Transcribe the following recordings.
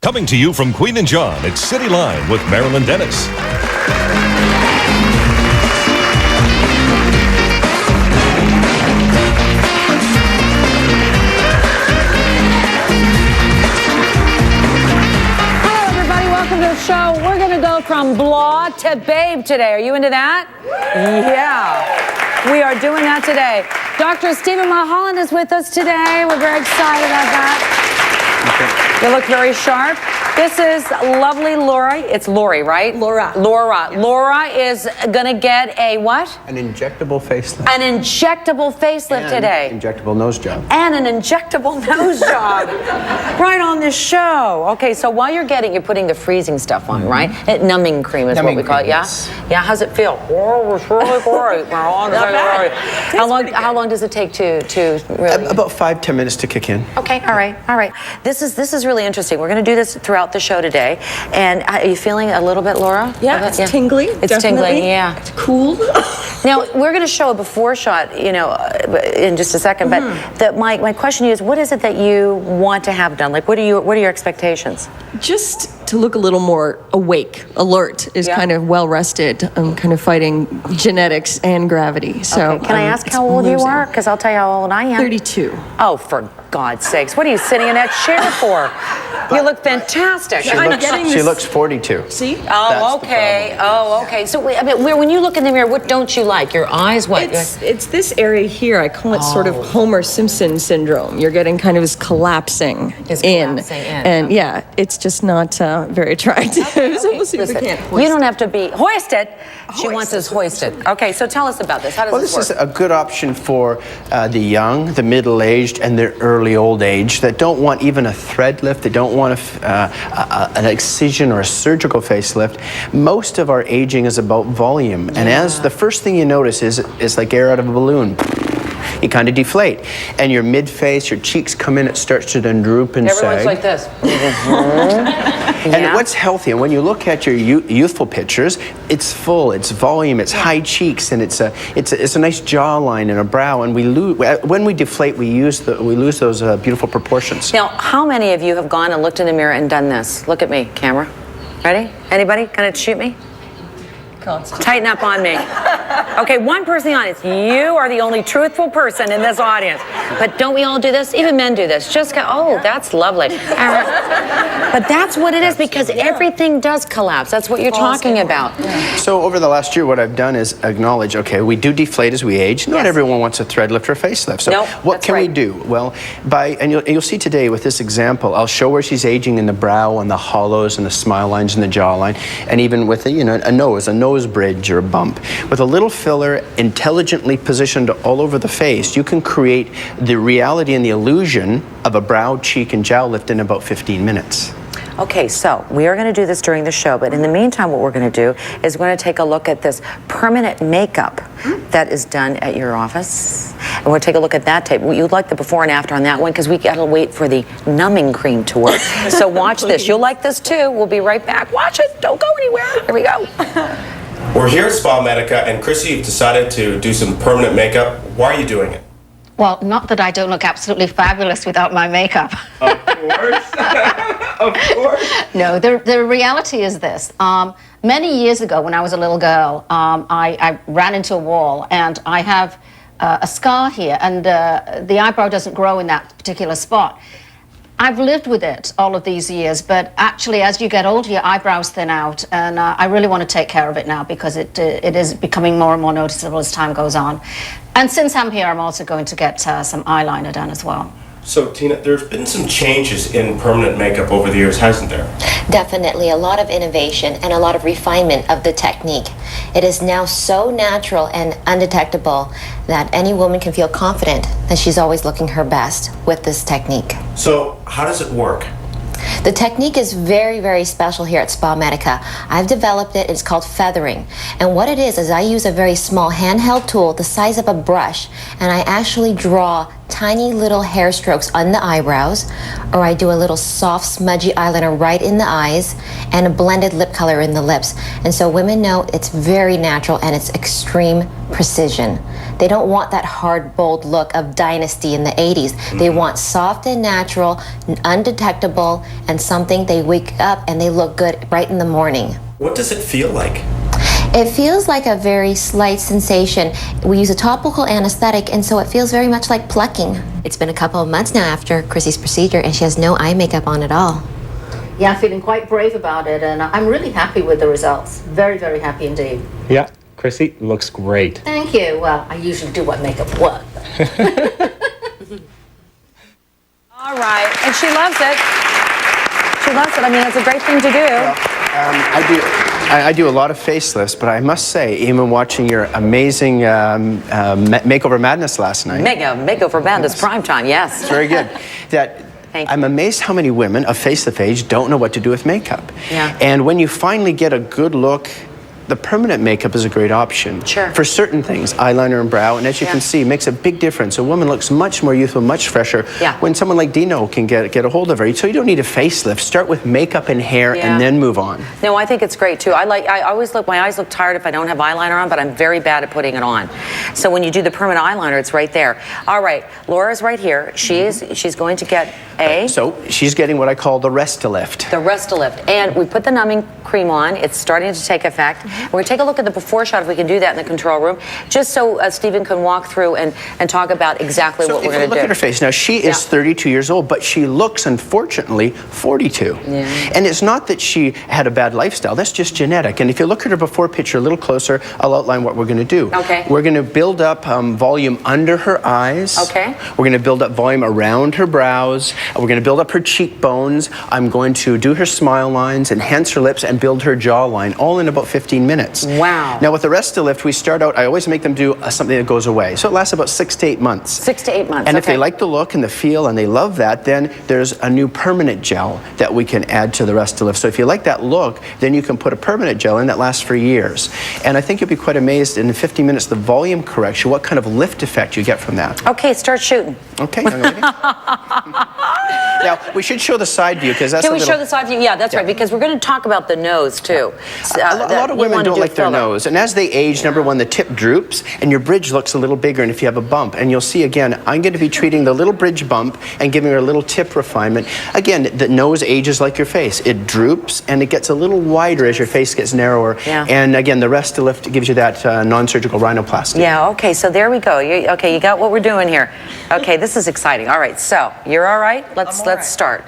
Coming to you from Queen and John, it's Cityline with Marilyn Dennis. Hello, everybody. Welcome to the show. We're going to go from blah to babe today. Are you into that? Yeah. We are doing that today. Dr. Stephen Mulholland is with us today. We're very excited about that. You look very sharp. This is lovely Laura. It's Lori, right? Laura. Laura is going to get a what? An injectable facelift. An injectable facelift today. Injectable nose job. And an injectable nose job. Right on this show. Okay, so while you're putting the freezing stuff on, right? Numbing cream is what we call it, yeah? Yeah, how's it feel? Oh, it's really great. How long does it take to really? About 5-10 minutes to kick in. Okay, all right. This is really interesting. We're going to do this throughout the show today. And are you feeling a little bit, Laura? Yeah, it's tingly. It's definitely. tingling, yeah. It's cool. Now, we're going to show a before shot, in just a second. But my question to you is, what is it that you want to have done? Like, what are your expectations? Just to look a little more awake, alert, is kind of well rested. I'm kind of fighting genetics and gravity. So, okay. Can I ask how old you are? Because I'll tell you how old I am. 32. Oh, for God's sakes! What are you sitting in that chair for? You look fantastic. She looks 42. See? Oh, okay. Okay. So, when you look in the mirror, what don't you like? Your eyes? What? It's this area here. I call it sort of Homer Simpson syndrome. You're getting kind of this collapsing in. And yeah, it's just not very attractive. Okay. So we'll see if we can't hoist. You don't have to be hoisted. She wants us hoisted. Okay, so tell us about this. How does this work? This is a good option for the young, the middle-aged, and the early old age that don't want even a thread lift. They don't want an excision or a surgical facelift. Most of our aging is about volume, and as the first thing you notice is it's like air out of a balloon. You kind of deflate, and your mid-face, your cheeks come in, it starts to then droop and Everyone's sag. like this. And what's healthy, and when you look at your youthful pictures, it's full, it's volume, it's high cheeks, and it's a nice jawline and a brow, and when we deflate, we lose those beautiful proportions. Now, how many of you have gone and looked in the mirror and done this? Look at me, camera. Ready? Anybody? Gonna shoot me? Tighten up on me. Okay, one person in the audience. You are the only truthful person in this audience. But don't we all do this? Even men do this. Just go, oh, that's lovely. But that's what it is, because everything does collapse. That's what you're talking about. So over the last year, what I've done is acknowledge, okay, we do deflate as we age. Not everyone wants a thread lift or facelift. So what can we do? Well, and you'll see today with this example, I'll show where she's aging in the brow and the hollows and the smile lines and the jawline, and even with a nose bridge or a bump. With a little filler intelligently positioned all over the face, you can create the reality and the illusion of a brow, cheek, and jowl lift in about 15 minutes. Okay, so we are going to do this during the show, but in the meantime, what we're going to do is we're going to take a look at this permanent makeup that is done at your office. And we'll take a look at that tape. You'd like the before and after on that one, because we got to wait for the numbing cream to work. So watch this. You'll like this too. We'll be right back. Watch it. Don't go anywhere. Here we go. We're here at SpaMedica, and Chrissy, you've decided to do some permanent makeup. Why are you doing it? Well, not that I don't look absolutely fabulous without my makeup. Of course. Of course. No, the reality is this. Many years ago, when I was a little girl, I ran into a wall, and I have a scar here, and the eyebrow doesn't grow in that particular spot. I've lived with it all of these years, but actually, as you get older, your eyebrows thin out, and I really want to take care of it now, because it is becoming more and more noticeable as time goes on. And since I'm here, I'm also going to get some eyeliner done as well. So, Tina, there's been some changes in permanent makeup over the years, hasn't there? Definitely, a lot of innovation and a lot of refinement of the technique. It is now so natural and undetectable that any woman can feel confident that she's always looking her best with this technique. So, how does it work? The technique is very, very special here at SpaMedica. I've developed it. It's called feathering. And what it is I use a very small handheld tool the size of a brush, and I actually draw tiny little hair strokes on the eyebrows, or I do a little soft, smudgy eyeliner right in the eyes, and a blended lip color in the lips. And so women know it's very natural and it's extreme precision. They don't want that hard, bold look of Dynasty in the 80s. They want soft and natural, undetectable, and something they wake up and they look good right in the morning. What does it feel like? It feels like a very slight sensation. We use a topical anesthetic, and so it feels very much like plucking. It's been a couple of months now after Chrissy's procedure, and she has no eye makeup on at all. Yeah, I'm feeling quite brave about it, and I'm really happy with the results. Very, very happy indeed. Yeah, Chrissy looks great. Thank you. Well, I usually do what makeup what. All right, and she loves it. She loves it. I mean, it's a great thing to do. I do a lot of facelifts, but I must say, even watching your amazing Makeover Madness last night. Makeover Madness, primetime, yes. Very good. I'm amazed how many women of facelift age don't know what to do with makeup. Yeah. And when you finally get a good look, the permanent makeup is a great option. Sure. For certain things, eyeliner and brow, and as you can see, it makes a big difference. A woman looks much more youthful, much fresher when someone like Dino can get a hold of her. So you don't need a facelift. Start with makeup and hair and then move on. No, I think it's great too. I always look, my eyes look tired if I don't have eyeliner on, but I'm very bad at putting it on. So when you do the permanent eyeliner, it's right there. All right, Laura's right here. She's going to get a... So she's getting what I call the Restalift. The Restalift. And we put the numbing cream on. It's starting to take effect. We're going to take a look at the before shot, if we can do that in the control room, just so Stephen can walk through and talk about exactly what we're going to do. Look at her face. Now, she is 32 years old, but she looks, unfortunately, 42. Yeah. And it's not that she had a bad lifestyle. That's just genetic. And if you look at her before picture a little closer, I'll outline what we're going to do. Okay. We're going to build up volume under her eyes. Okay. We're going to build up volume around her brows. We're going to build up her cheekbones. I'm going to do her smile lines, enhance her lips, and build her jawline, all in about 15 minutes. Wow. Now, with the Restalift, we start out, I always make them do something that goes away. So it lasts about 6 to 8 months. 6 to 8 months, And if they like the look and the feel and they love that, then there's a new permanent gel that we can add to the Restalift. So if you like that look, then you can put a permanent gel in that lasts for years. And I think you'll be quite amazed in 15 minutes, the volume correction, what kind of lift effect you get from that. Okay, start shooting. Okay, young lady. Now, we should show the side view, because that's Can we show the side view? Yeah, that's right, because we're going to talk about the nose, too. A lot of women don't like their nose, and as they age, number one, the tip droops, and your bridge looks a little bigger, and if you have a bump, and you'll see, again, I'm going to be treating the little bridge bump and giving her a little tip refinement. Again, the nose ages like your face. It droops, and it gets a little wider as your face gets narrower, and again, the Restalift gives you that non-surgical rhinoplasty. Yeah, okay, so there we go. Okay, you got what we're doing here. Okay, this is exciting. All right, so you're all right? Let's start.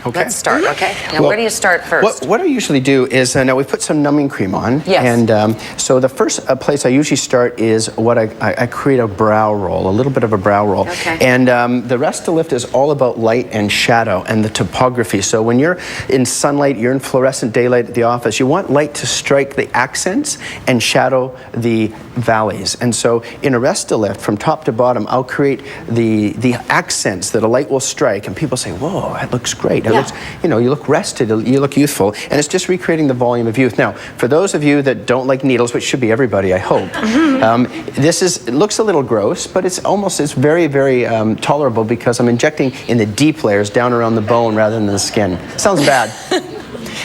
Okay. Let's start, okay? Now, where do you start first? What I usually do is, now we put some numbing cream on. Yes. And so the first place I usually start is what I create a brow roll, a little bit of a brow roll. Okay. And the Restalift is all about light and shadow and the topography. So when you're in sunlight, you're in fluorescent daylight at the office, you want light to strike the accents and shadow the valleys. And so in a Restalift, from top to bottom, I'll create the accents that a light will strike. And people say, whoa, that looks great. Looks, you know, you look rested, you look youthful, and it's just recreating the volume of youth. Now, for those of you that don't like needles, which should be everybody, I hope, it looks a little gross, but it's very, very tolerable, because I'm injecting in the deep layers down around the bone rather than the skin. Sounds bad.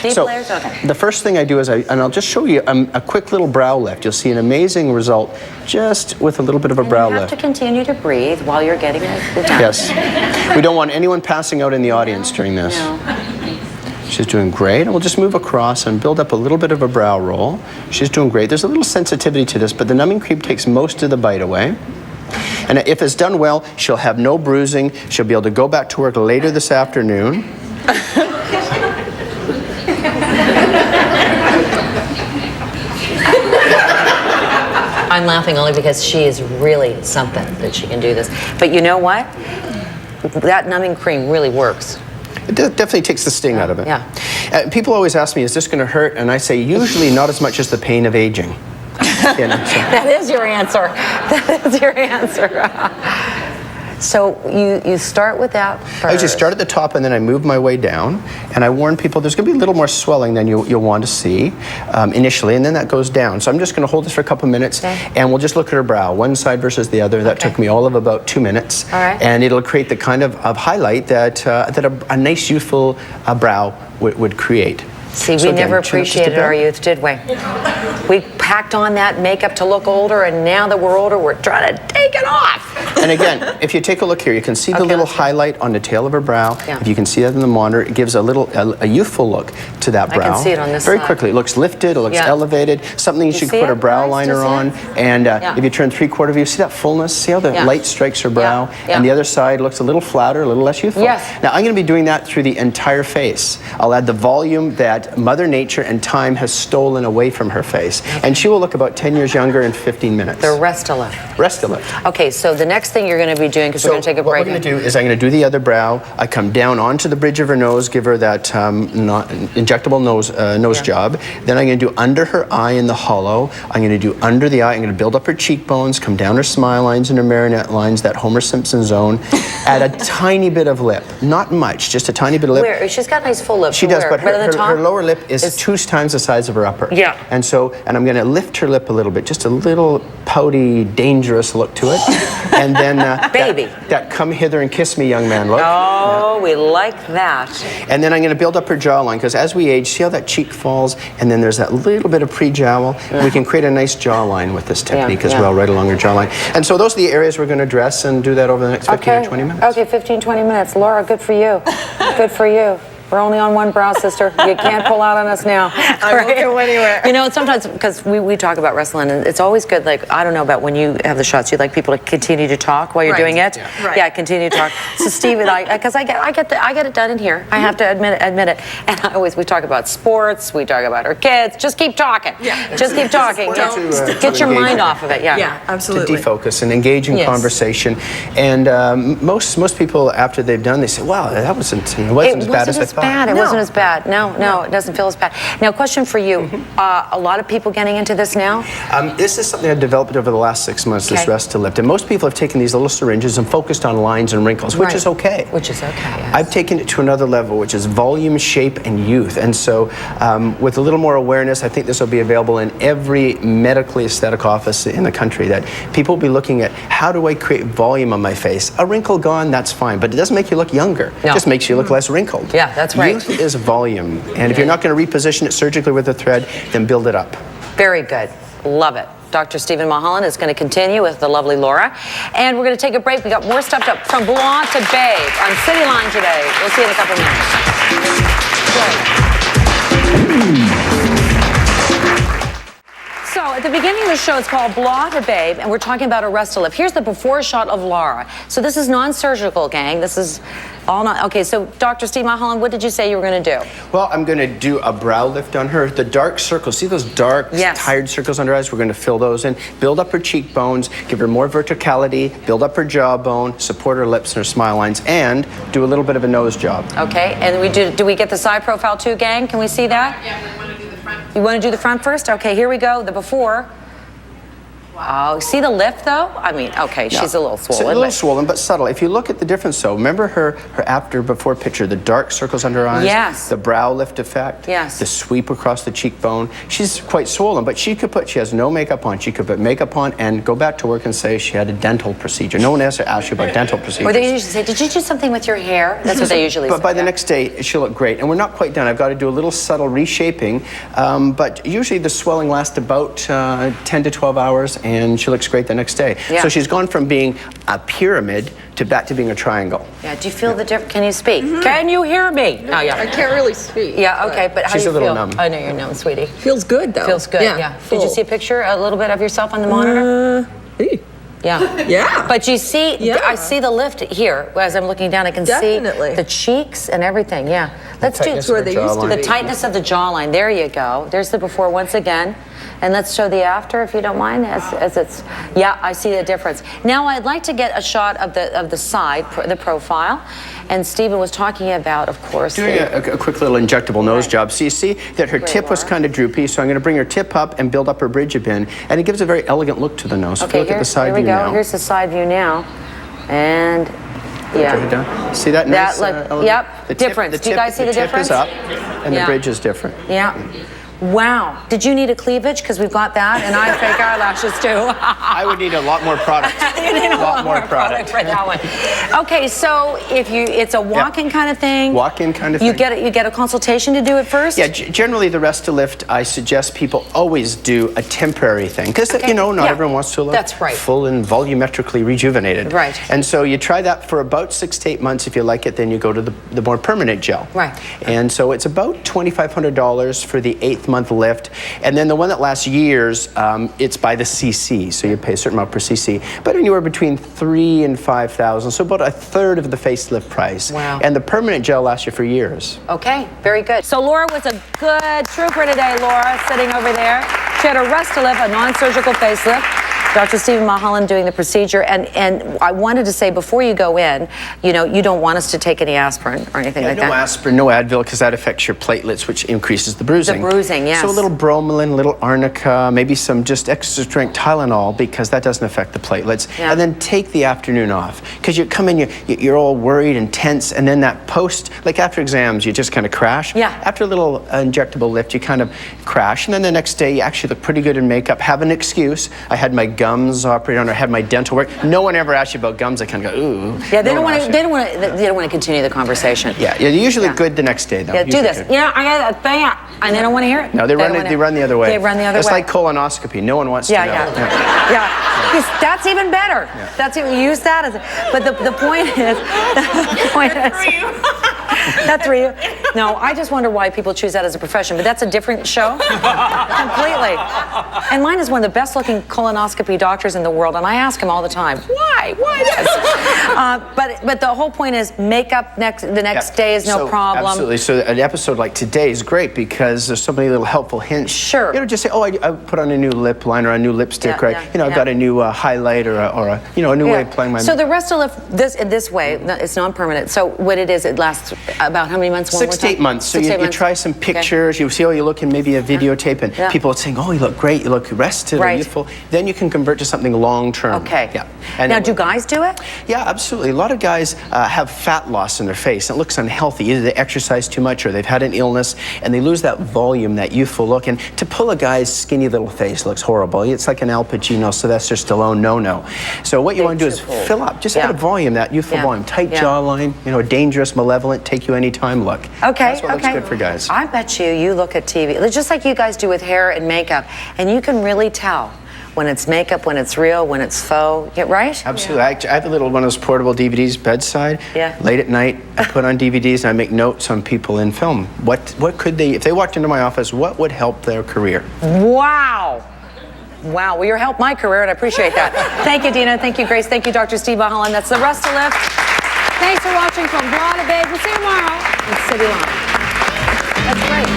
Deep layers? Okay. The first thing I do is I'll just show you a quick little brow lift. You'll see an amazing result just with a little bit of a brow lift. You have to continue to breathe while you're getting it done. Yes. We don't want anyone passing out in the audience during this. No. She's doing great. And we'll just move across and build up a little bit of a brow roll. She's doing great. There's a little sensitivity to this, but the numbing cream takes most of the bite away. And if it's done well, she'll have no bruising. She'll be able to go back to work later this afternoon. I'm laughing only because she is really something that she can do this. But you know what? That numbing cream really works. It definitely takes the sting out of it. Yeah. People always ask me, is this going to hurt? And I say, usually not as much as the pain of aging. You know, so. That is your answer. That is your answer. So you start with that first. I just start at the top and then I move my way down, and I warn people there's going to be a little more swelling than you'll want to see initially, and then that goes down. So I'm just going to hold this for a couple minutes, and we'll just look at her brow, one side versus the other. That took me all of about 2 minutes. All right. And it'll create the kind of highlight that a nice youthful brow would create. See, so we again, never appreciated our youth, did we? We packed on that makeup to look older, and now that we're older, we're trying to take it off. And again, if you take a look here, you can see the little highlight on the tail of her brow. Yeah. If you can see that in the monitor, it gives a youthful look to that brow. I can see it on this very side. quickly. It looks lifted, it looks elevated, something you should see put a it, brow guys? Do you liner see on. And if you turn 3/4 view, see that fullness? See how the light strikes her brow? Yeah. And the other side looks a little flatter, a little less youthful. Yes. Now, I'm going to be doing that through the entire face. I'll add the volume that Mother Nature and time has stolen away from her face. And she will look about 10 years younger in 15 minutes. The Restalift. Restalift. Okay, so the next thing you're going to be doing, because we're going to take a break. What we're going to do is I'm going to do the other brow. I come down onto the bridge of her nose, give her that injectable nose job. Then I'm going to do under her eye in the hollow. I'm going to do under the eye. I'm going to build up her cheekbones, come down her smile lines and her marionette lines, that Homer Simpson zone. Add a tiny bit of lip. Not much, just a tiny bit of lip. Where? She's got nice full lips. She does, but her lower lip is 2 times the size of her upper. Yeah. And I'm going to lift her lip a little bit, just a little pouty, dangerous look to it. And then baby. That come hither and kiss me, young man look. Oh, we like that. And then I'm going to build up her jawline, because as we age, see how that cheek falls, and then there's that little bit of pre-jowl. We can create a nice jawline with this technique as well, right along her jawline. And so those are the areas we're going to address, and do that over the next 15 or 20 minutes. Okay, 15, 20 minutes. Laura, good for you. Good for you. We're only on one brow, sister. You can't pull out on us now. I won't go anywhere. You know, sometimes, because we talk about wrestling, and it's always good, like, I don't know about when you have the shots, you'd like people to continue to talk while you're doing it. Yeah, continue to talk. So Steve and I, because I get it done in here. I have to admit it. And we talk about sports, we talk about our kids. Just keep talking. Yeah. Just keep talking. Get your mind off of it. Yeah. Yeah, absolutely. To defocus and engage in conversation. And most people, after they've done, they say, wow, that wasn't as bad as I thought. It wasn't as bad. No, it doesn't feel as bad. Now, question for you. A lot of people getting into this now? This is something I've developed over the last 6 months, this Restalift. And most people have taken these little syringes and focused on lines and wrinkles, which is okay. Which is okay, yes. I've taken it to another level, which is volume, shape, and youth. And so with a little more awareness, I think this will be available in every medically aesthetic office in the country, that people will be looking at, how do I create volume on my face? A wrinkle gone, that's fine, but it doesn't make you look younger. It just makes you look less wrinkled. Yeah, that's right. Youth is volume. And if you're not going to reposition it surgically with a thread, then build it up. Very good. Love it. Dr. Stephen Mulholland is going to continue with the lovely Laura. And we're going to take a break. We got more stuff from blonde to babe on Cityline today. We'll see you in a couple minutes. So at the beginning of the show, it's called Blah to Babe, and we're talking about a Restalift. Here's the before shot of Laura. So this is non-surgical, gang. This is all not... Okay, so Dr. Steve Mulholland, what did you say you were going to do? Well, I'm going to do a brow lift on her. The dark circles, see those dark, tired circles under her eyes? We're going to fill those in, build up her cheekbones, give her more verticality, build up her jawbone, support her lips and her smile lines, and do a little bit of a nose job. Okay, and do we get the side profile too, gang? Can we see that? Yeah, we want to do the front. You want to do the front first? Okay, here we go, the before. Wow. See the lift, though? I mean, okay, she's a little swollen. A little swollen, but subtle. If you look at the difference, though, remember her after-before picture, the dark circles under her eyes? Yes. The brow lift effect? Yes. The sweep across the cheekbone? She's quite swollen, but she has no makeup on. She could put makeup on and go back to work and say she had a dental procedure. No one has to ask you about dental procedures. Or they usually say, did you do something with your hair? That's what they usually say. But by the next day, she'll look great. And we're not quite done. I've got to do a little subtle reshaping, but usually the swelling lasts about 10 to 12 hours, and she looks great the next day. Yeah. So she's gone from being a pyramid back to being a triangle. Yeah, do you feel the difference? Can you speak? Can you hear me? Oh, yeah. I can't really speak. Yeah, okay, but how do you feel? She's a little numb. I know you're numb, sweetie. Feels good, though. Feels good, yeah. Did you see a picture, a little bit of yourself on the monitor? Yeah. Yeah. But you see, I see the lift here. As I'm looking down, I can see the cheeks and everything, yeah. Let's do where they used to be. The tightness of the jawline. There you go. There's the before once again. And let's show the after, if you don't mind, as it's, yeah, I see the difference. Now I'd like to get a shot of the side, the profile. And Stephen was talking about, of course, doing a quick little injectable nose job. So you see that her tip was kind of droopy, so I'm going to bring her tip up and build up her bridge a bit, and it gives a very elegant look to the nose. Okay, look at the side view now. Here's the side view now, and yeah. See that nice? Yep. Difference. Do you guys see the difference? The tip is up, and the bridge is different. Yeah. Wow. Did you need a cleavage? Because we've got that, and I have fake eyelashes too. I would need a lot more product. You need a lot more product for that one. Okay, so if it's a walk-in kind of thing. Walk-in kind of thing. You get a consultation to do it first? Yeah, generally the Restalift, I suggest people always do a temporary thing. Because, you know, not everyone wants to look full and volumetrically rejuvenated. Right. And so you try that for about 6 to 8 months. If you like it, then you go to the more permanent gel. Right. And so it's about $2,500 for the 8th month lift. And then the one that lasts years, it's by the cc. So you pay a certain amount per cc. But anywhere between $3,000 and $5,000. So about a third of the facelift price. Wow. And the permanent gel lasts you for years. Okay, very good. So Laura was a good trooper today, Laura, sitting over there. She had a Restalift, a non-surgical facelift. Dr. Stephen Mulholland doing the procedure, and I wanted to say before you go in, you know, you don't want us to take any aspirin or anything like that. No aspirin, no Advil, because that affects your platelets, which increases the bruising. The bruising, yes. So a little bromelain, a little arnica, maybe some just extra strength Tylenol, because that doesn't affect the platelets. Yeah. And then take the afternoon off, because you come in, you're all worried and tense, and then that post, like after exams, you just kind of crash. Yeah. After a little injectable lift, you kind of crash, and then the next day you actually look pretty good in makeup, have an excuse. I had my gums operated on, or had my dental work. No one ever asks you about gums. I kind of go, ooh. Yeah, they don't want to continue the conversation. Yeah, you're usually good the next day, though. Yeah, do this. Good. Yeah, I got a thing, and they don't want to hear it. No, they run the other way. They run the other way. It's like colonoscopy. No one wants to know. Yeah. That's even better. Yeah. That's even use that as. But the point is, that's for you. No, I just wonder why people choose that as a profession. But that's a different show. Completely. And mine is one of the best-looking colonoscopy doctors in the world, and I ask him all the time, why? Why this? But the whole point is makeup the next day is no problem. Absolutely. So an episode like today is great because there's so many little helpful hints. Sure. You know, just say, oh, I put on a new lip liner, a new lipstick, right? Yeah, you know, I've got a new highlight or a new way of playing my makeup. So the Restalift, this way, it's non-permanent. So what it is, it lasts about how many months? 6 to 8 months. So you try some pictures, you see how you look in maybe a videotape, and people are saying, oh, you look great, you look rested, or youthful. Then you can convert to something long-term. Okay. Yeah. And now, do guys do it? Yeah, absolutely. A lot of guys have fat loss in their face, and it looks unhealthy. Either they exercise too much, or they've had an illness, and they lose that volume, that youthful look. And to pull a guy's skinny little face looks horrible. It's like an Al Pacino, Sylvester Stallone, no. So what you want to do is fill up, just add a volume, that youthful volume, tight jawline, you know, dangerous, malevolent, take you anytime look. Okay. That's what looks good for guys. I bet you look at TV, just like you guys do with hair and makeup, and you can really tell when it's makeup, when it's real, when it's faux, right? Absolutely. I have a little one of those portable DVDs bedside. Yeah. Late at night, I put on DVDs and I make notes on people in film. What could they, if they walked into my office, what would help their career? Wow. Wow, well, you helped my career, and I appreciate that. Thank you, Dina. Thank you, Grace. Thank you, Dr. Steve Mulholland. That's the Restalift. Thanks for watching from Blah to Big. We'll see you tomorrow on Cityline. That's great.